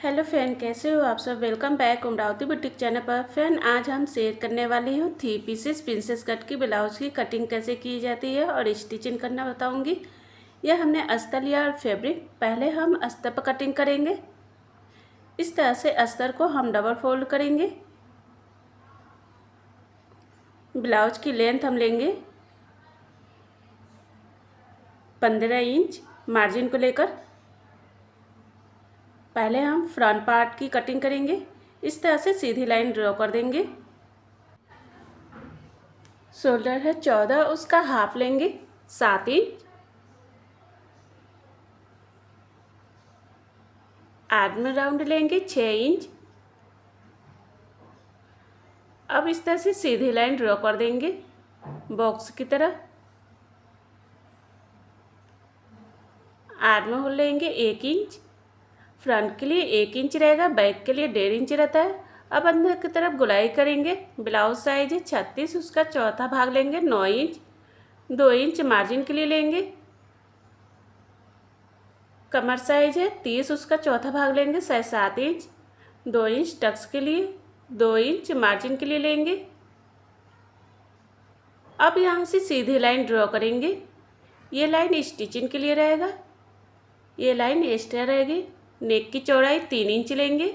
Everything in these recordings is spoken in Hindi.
हेलो फ्रेंड, कैसे हो आप सब। Welcome back Amravati boutique channel पर। फ्रेंड, आज हम शेयर करने वाली हूँ 3 पीसेस प्रिंसेस कट की ब्लाउज की कटिंग कैसे की जाती है और स्टिचिंग करना बताऊंगी। यह हमने अस्तर लिया और फैब्रिक पहले हम अस्तर पर कटिंग करेंगे। इस तरह से अस्तर को हम डबल फोल्ड करेंगे। ब्लाउज की लेंथ हम लेंगे 15 इंच मार्जिन को लेकर। पहले हम फ्रंट पार्ट की कटिंग करेंगे। इस तरह से सीधी लाइन ड्रॉ कर देंगे। शोल्डर है 14, उसका हाफ लेंगे 7 इंच। आर्म राउंड लेंगे 6 इंच। अब इस तरह से सीधी लाइन ड्रॉ कर देंगे बॉक्स की तरह। आर्म होल लेंगे 1 इंच। फ्रंट के लिए 1 इंच रहेगा, बैक के लिए 1.5 इंच रहता है। अब अंदर की तरफ गुलाई करेंगे। ब्लाउज साइज है 36, उसका चौथा भाग लेंगे 9 इंच। 2 इंच मार्जिन के लिए लेंगे। कमर साइज है 30, उसका चौथा भाग लेंगे 7 इंच। 2 इंच टक्स के लिए, 2 इंच मार्जिन के लिए लेंगे। अब यहाँ से सीधी लाइन ड्रॉ करेंगे। ये लाइन स्टिचिंग के लिए रहेगा, ये लाइन एक्स्ट्रा रहेगी। नेक की चौड़ाई 3 इंच लेंगे।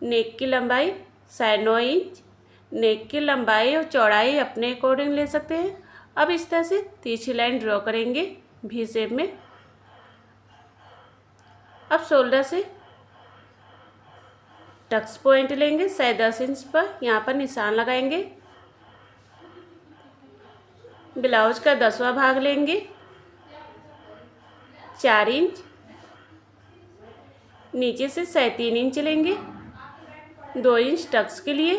नेक की लंबाई 9.5 इंच। नेक की लंबाई और चौड़ाई अपने अकॉर्डिंग ले सकते हैं। अब इस तरह से तिरछी लाइन ड्रॉ करेंगे वी शेप में। अब शोल्डर से टक्स पॉइंट लेंगे 10.5 इंच पर, यहाँ पर निशान लगाएंगे। ब्लाउज का 10वां भाग लेंगे 4 इंच। नीचे से 3.5 इंच लेंगे। 2 इंच टक्स के लिए।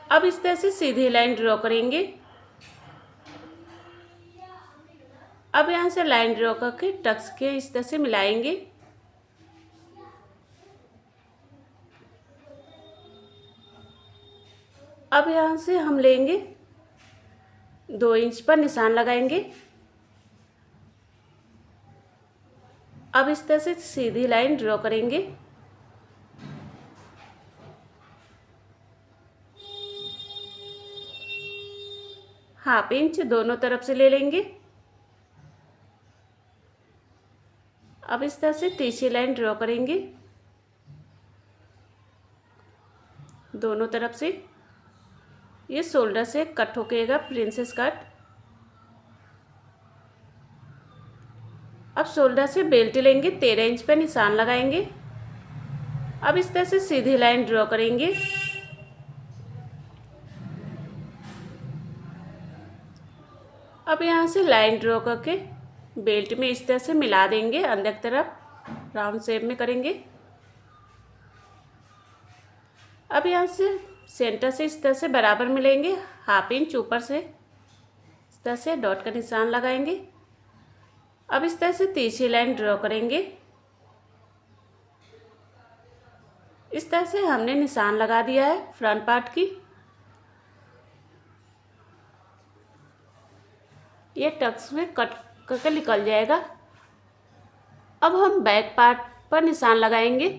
अब इस तरह से सीधी लाइन ड्रॉ करेंगे। अब यहाँ से लाइन ड्रॉ करके टक्स के इस तरह से मिलाएंगे। अब यहाँ से हम लेंगे 2 इंच पर निशान लगाएंगे। अब इस तरह से सीधी लाइन ड्रॉ करेंगे। हाफ इंच दोनों तरफ से ले लेंगे। अब इस तरह से तिरछी लाइन ड्रॉ करेंगे दोनों तरफ से। ये शोल्डर से कट होकेगा प्रिंसेस कट। अब शोल्डर से बेल्ट लेंगे 13 इंच पर निशान लगाएंगे। अब इस तरह से सीधी लाइन ड्रॉ करेंगे। अब यहाँ से लाइन ड्रॉ करके बेल्ट में इस तरह से मिला देंगे। अंदर की तरफ राउंड शेप में करेंगे। अब यहाँ से सेंटर से इस तरह से बराबर मिलेंगे। हाफ इंच ऊपर से इस तरह से डॉट का निशान लगाएंगे। अब इस तरह से तिरछी लाइन ड्रॉ करेंगे। इस तरह से हमने निशान लगा दिया है फ्रंट पार्ट की। ये टक्स में कट करके निकल जाएगा। अब हम बैक पार्ट पर निशान लगाएंगे।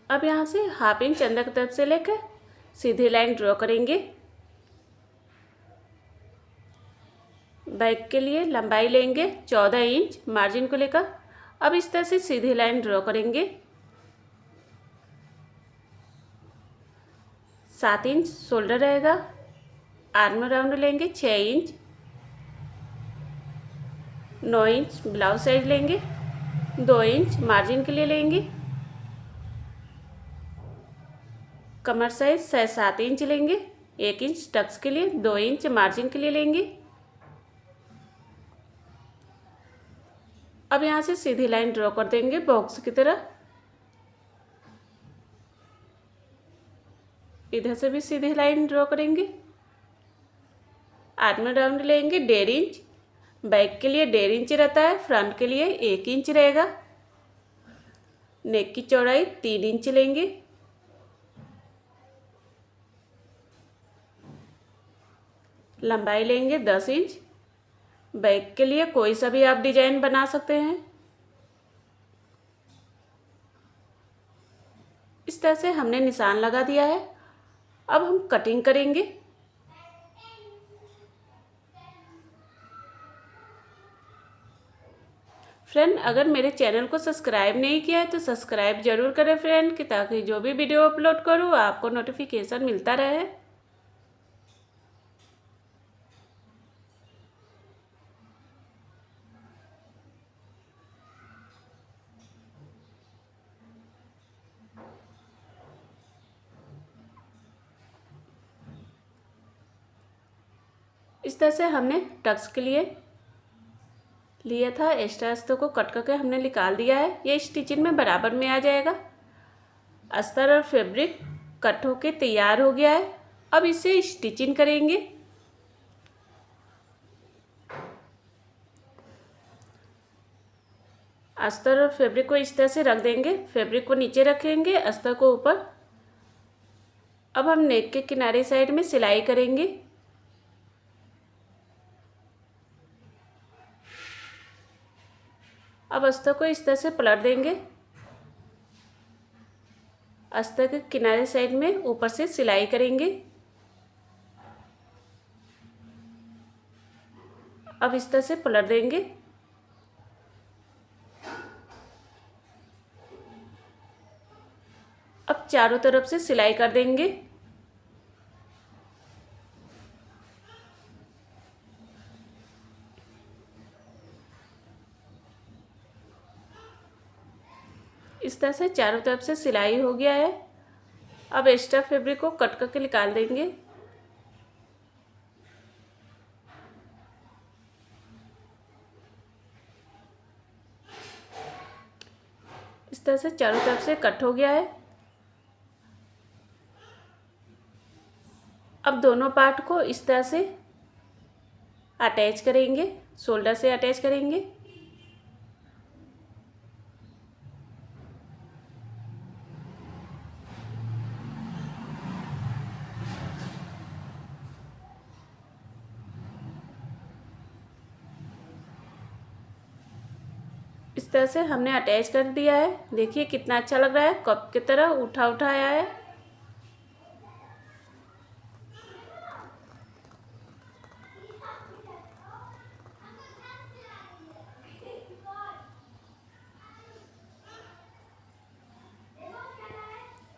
अब यहाँ से हाफ इंच अंदर की तरफ से लेकर सीधी लाइन ड्रॉ करेंगे। बैक के लिए लंबाई लेंगे 14 इंच मार्जिन को लेकर। अब इस तरह से सीधी लाइन ड्रॉ करेंगे। 7 इंच शोल्डर रहेगा। आर्म राउंड लेंगे 6 इंच। 9 इंच ब्लाउज साइज लेंगे। 2 इंच मार्जिन के लिए लेंगे। कमर साइज 7 इंच लेंगे। 1 इंच टक्स के लिए, 2 इंच मार्जिन के लिए लेंगे। अब यहाँ से सीधी लाइन ड्रॉ कर देंगे बॉक्स की तरह। इधर से भी सीधी लाइन ड्रॉ करेंगे। आर्म राउंड लेंगे 1.5 इंच। बैक के लिए 1.5 इंच रहता है, फ्रंट के लिए 1 इंच रहेगा। नेक की चौड़ाई 3 इंच लेंगे। लंबाई लेंगे 10 इंच। बैक के लिए कोई सा भी आप डिजाइन बना सकते हैं। इस तरह से हमने निशान लगा दिया है। अब हम कटिंग करेंगे। फ्रेंड, अगर मेरे चैनल को सब्सक्राइब नहीं किया है तो सब्सक्राइब जरूर करें फ्रेंड, कि ताकि जो भी वीडियो अपलोड करूँ आपको नोटिफिकेशन मिलता रहे। इस तरह से हमने टक्स के लिए लिया था, एक्स्ट्रा अस्तर को कट करके हमने निकाल दिया है। ये स्टिचिंग में बराबर में आ जाएगा। अस्तर और फैब्रिक कट होके तैयार हो गया है। अब इसे स्टिचिंग करेंगे। अस्तर और फैब्रिक को इस तरह से रख देंगे। फैब्रिक को नीचे रखेंगे, अस्तर को ऊपर। अब हम नेक के किनारे साइड में सिलाई करेंगे। अब अस्तर को इस तरह से पलट देंगे। अस्तर के किनारे साइड में ऊपर से सिलाई करेंगे। अब इस तरह से पलट देंगे। अब चारों तरफ से सिलाई कर देंगे। इस तरह से चारों तरफ से सिलाई हो गया है। अब एक्स्ट्रा फैब्रिक को कट करके निकाल देंगे। इस तरह से चारों तरफ से कट हो गया है। अब दोनों पार्ट को इस तरह से अटैच करेंगे, शोल्डर से अटैच करेंगे। इस तरह से हमने अटैच कर दिया है। देखिए कितना अच्छा लग रहा है, कप की तरह उठा उठा आया है।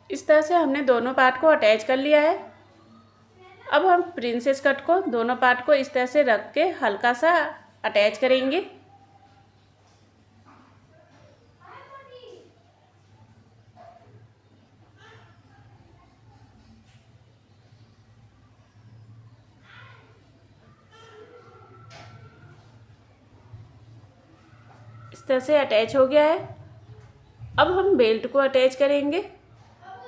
इस तरह से हमने दोनों पार्ट को अटैच कर लिया है। अब हम प्रिंसेस कट को दोनों पार्ट को इस तरह से रख के हल्का सा अटैच करेंगे। इस तरह से अटैच हो गया है। अब हम बेल्ट को अटैच करेंगे।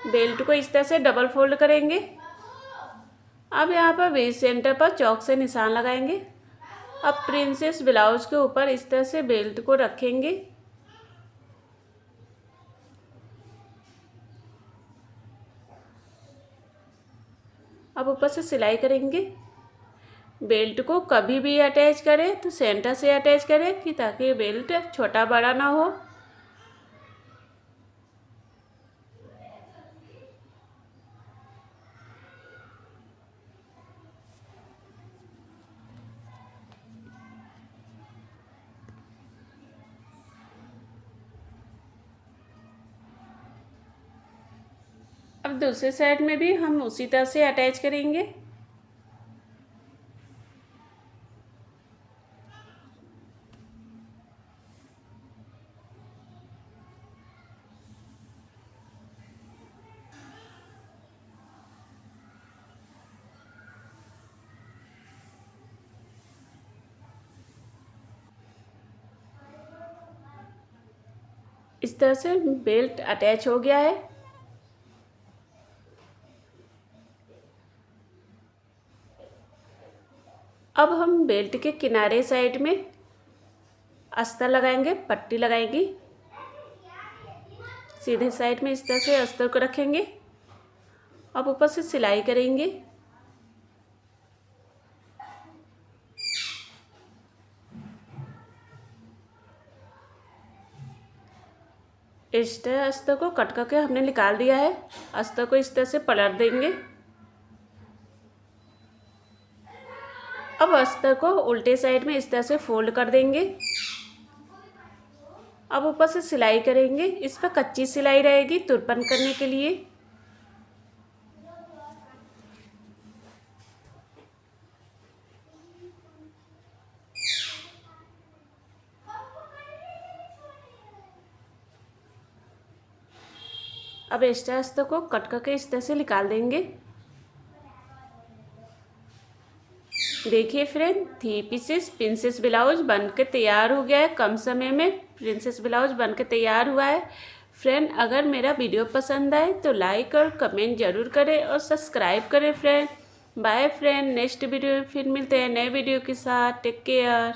बेल्ट को इस तरह से डबल फोल्ड करेंगे। अब यहाँ पर बीच सेंटर पर चौक से निशान लगाएंगे। अब प्रिंसेस ब्लाउज के ऊपर इस तरह से बेल्ट को रखेंगे। अब ऊपर से सिलाई करेंगे। बेल्ट को कभी भी अटैच करें तो सेंटर से अटैच करें, कि ताकि बेल्ट छोटा बड़ा ना हो। अब दूसरे साइड में भी हम उसी तरह से अटैच करेंगे। इस तरह से बेल्ट अटैच हो गया है। अब हम बेल्ट के किनारे साइड में अस्तर लगाएंगे, पट्टी लगाएंगे। सीधे साइड में इस तरह से अस्तर को रखेंगे। अब ऊपर से सिलाई करेंगे। एक्स्ट्रा अस्तर को कट करके हमने निकाल दिया है। अस्तर को इस तरह से पलट देंगे। अब अस्तर को उल्टे साइड में इस तरह से फोल्ड कर देंगे। अब ऊपर से सिलाई करेंगे। इस पर कच्ची सिलाई रहेगी तुरपन करने के लिए। अब एक्स्ट्रा अस्तर को कट करके इस तरह से निकाल देंगे। देखिए फ्रेंड, 3 पीसेस प्रिंसेस ब्लाउज बन के तैयार हो गया है। कम समय में प्रिंसेस ब्लाउज बन के तैयार हुआ है। फ्रेंड, अगर मेरा वीडियो पसंद आए तो लाइक और कमेंट जरूर करें और सब्सक्राइब करें friend. Bye friend, next video में फिर मिलते हैं नए वीडियो के साथ। Take care.